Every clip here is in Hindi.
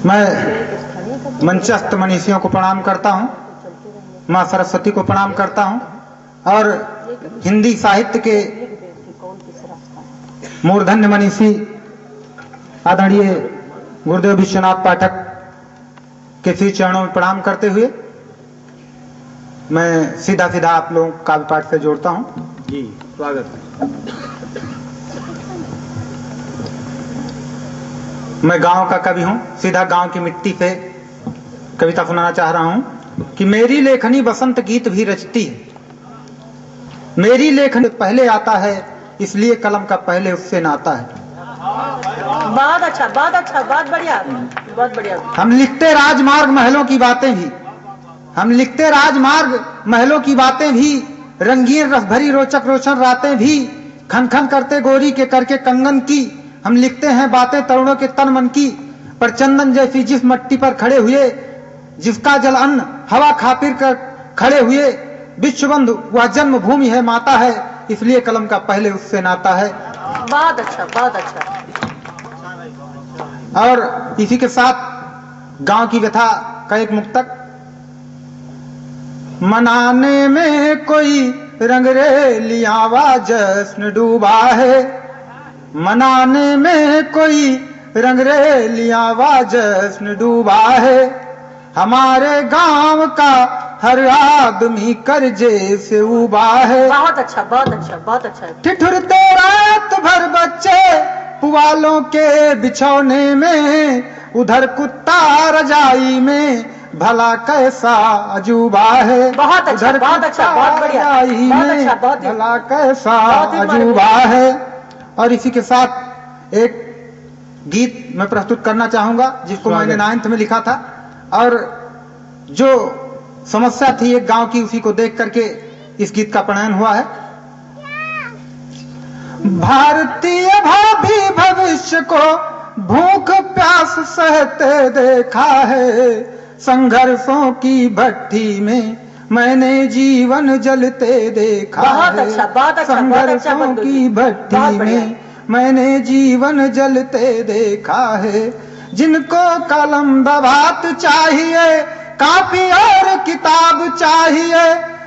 मैं मंचस्थ मनीषियों को प्रणाम करता हूँ, माँ सरस्वती को प्रणाम करता हूँ और हिंदी साहित्य के मूर्धन्य मनीषी आदरणीय गुरुदेव विश्वनाथ पाठक के श्री चरणों में प्रणाम करते हुए मैं सीधा आप लोगों का काव्य पाठ से जोड़ता हूँ। जी स्वागत है। मैं गांव का कवि हूँ, सीधा गांव की मिट्टी से कविता सुनाना चाह रहा हूँ कि मेरी लेखनी बसंत गीत भी रचती है। मेरी लेखनी पहले आता है, इसलिए कलम का पहले उससे नाता है। बहुत अच्छा, बहुत बढ़िया, बहुत बढ़िया। हम लिखते राजमार्ग महलों की बातें भी, हम लिखते राजमार्ग महलों की बातें भी, रंगीन रस भरी रोचक रोशन रातें भी, खन खन करते गोरी के करके कंगन की। हम लिखते हैं बातें तरुणों के तन मन की, पर चंदन जैसी जिस मट्टी पर खड़े हुए, जिसका जल अन्न हवा खा पी कर खड़े हुए, विश्वबंधु वह जन्मभूमि है, माता है, इसलिए कलम का पहले उससे नाता है। बहुत अच्छा, बहुत अच्छा। और इसी के साथ गांव की व्यथा का एक मुक्तक। मनाने में कोई रंगरेलियां जश्न डूबा है, मनाने में कोई रंगरेलियां जश्न डूबा है, हमारे गांव का हर आदमी कर्जे से उबा है। बहुत अच्छा, बहुत अच्छा, बहुत अच्छा। ठिठुरते रात भर बच्चे पुआलों के बिछौने में, उधर कुत्ता रजाई में, भला कैसा अजूबा है। बहुत अच्छा, बहुत अच्छा, बहुत बढ़िया, बहुत अच्छा, बहुत भला कैसा अजूबा है। और इसी के साथ एक गीत मैं प्रस्तुत करना चाहूंगा जिसको मैंने 9th में लिखा था, और जो समस्या थी एक गांव की, उसी को देख करके इस गीत का प्रणयन हुआ है। भारतीय भाभी भविष्य को भूख प्यास सहते देखा है, संघर्षों की भट्टी में मैंने जीवन जलते देखा बहुत है। अच्छा, बहुत अच्छा, संघर्षों की भट्टी में मैंने जीवन जलते देखा है। जिनको कलम दवात चाहिए, कापी और किताब चाहिए,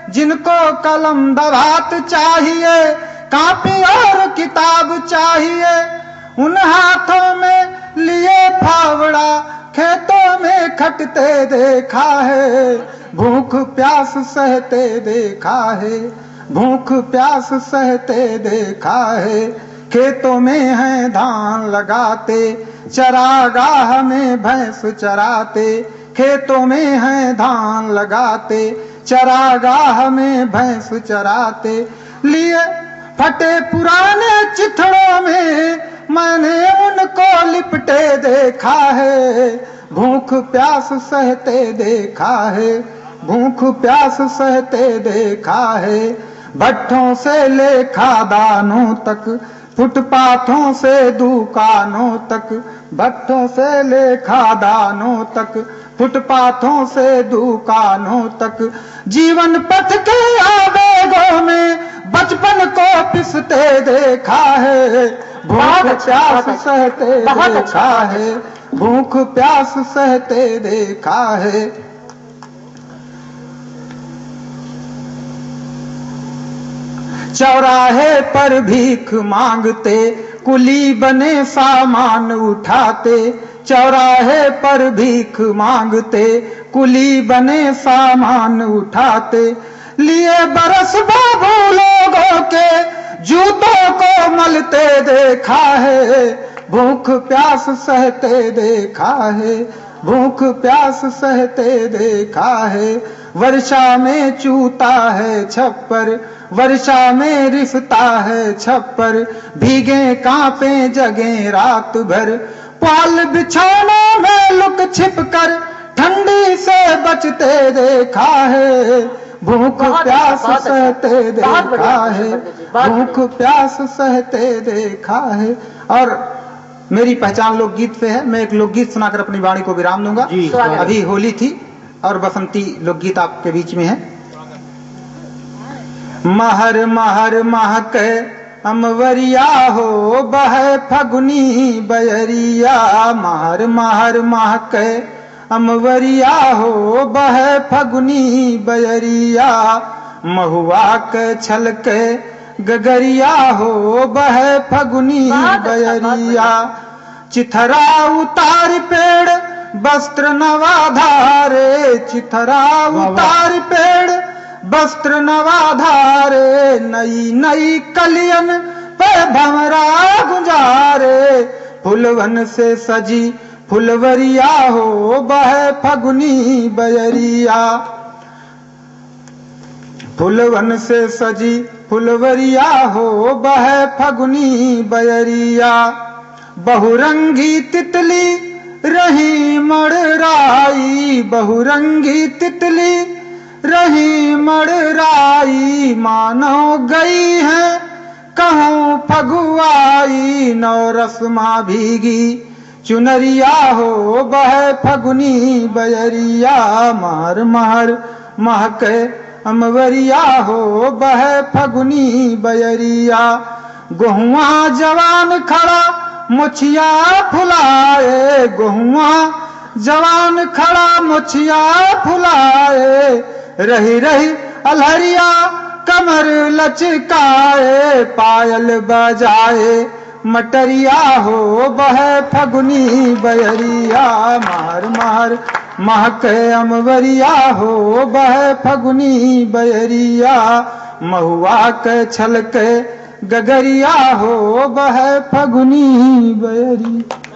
जिनको कलम दवात चाहिए, कापी और किताब चाहिए, उन हाथों में लिए फावड़ा खेतों में खटते देखा है। भूख प्यास सहते देखा है, भूख प्यास सहते देखा है। खेतों में है धान लगाते, चरागाह में भैंस चराते, खेतों में है धान लगाते, चरागाह में भैंस चराते। लिए फटे पुराने चिथड़ों में मैंने उनको लिपटे देखा है। भूख प्यास सहते देखा है, भूख प्यास सहते देखा है। भट्ठों से ले खादानों तक, फुटपाथों से दुकानों तक, भट्ठों से ले खादानों तक, फुटपाथों से दुकानों तक, जीवन पथ के आवेगों में बचपन को पिसते देखा है। भूख प्यास सहते देखा है, भूख प्यास सहते देखा है। चौराहे पर भीख मांगते, कुली बने सामान उठाते, चौराहे पर भीख मांगते, कुली बने सामान उठाते। लिए बरस बाबू लोगों के जूतों को मलते देखा है। भूख प्यास सहते देखा है, भूख प्यास सहते देखा है। वर्षा में चूता है छप्पर, वर्षा में रिसता है छप्पर, भीगे कांपे जगे रात भर, पाल बिछौनों में लुक छिप कर ठंडी से बचते देखा है। भूख प्यास सहते देखा है, भूख प्यास सहते देखा है। और मेरी पहचान लोकगीत से है, मैं एक लोकगीत सुनाकर अपनी वाणी को विराम दूंगा। अभी होली थी और बसंती लोकगीत आपके बीच में है। महर महर महक अमवरिया हो बह फगुनी बयरिया महर महर महके अमवरिया हो बह फगुनी बयरिया महुआ के छलके गगरिया हो बह फगुनी बयरिया चिथरा उतार पेड़ वस्त्र नवा धारे चिथरा उतार पेड़ वस्त्र नवा धारे नई नई कलियन पे भंवरा गुंजारे फुलवन से सजी फुलवरिया हो बह फगुनी बयरिया फुलवन से सजी फुलवरिया हो बह फगुनी बयरिया बहुरंगी तितली रही मड़राई बहुरंगी तितली रही मड़राई मानो गई है कहूँ फगुआई नौरस्मा भीगी चुनरिया हो बह फगुनी बयरिया महर महर महके अमवरिया हो बह फगुनी बयरिया गोहुआ जवान खड़ा मुछिया फुलाए गोहुआ जवान खड़ा मुछिया फुलाए रही रही अलहरिया कमर लचकाए पायल बजाए मटरिया हो बह फगुनी बयरिया मार मार महके अमवरिया हो बह फगुनी बयरिया महुआ के छलके गगरिया हो बह फगुनी बयरिया।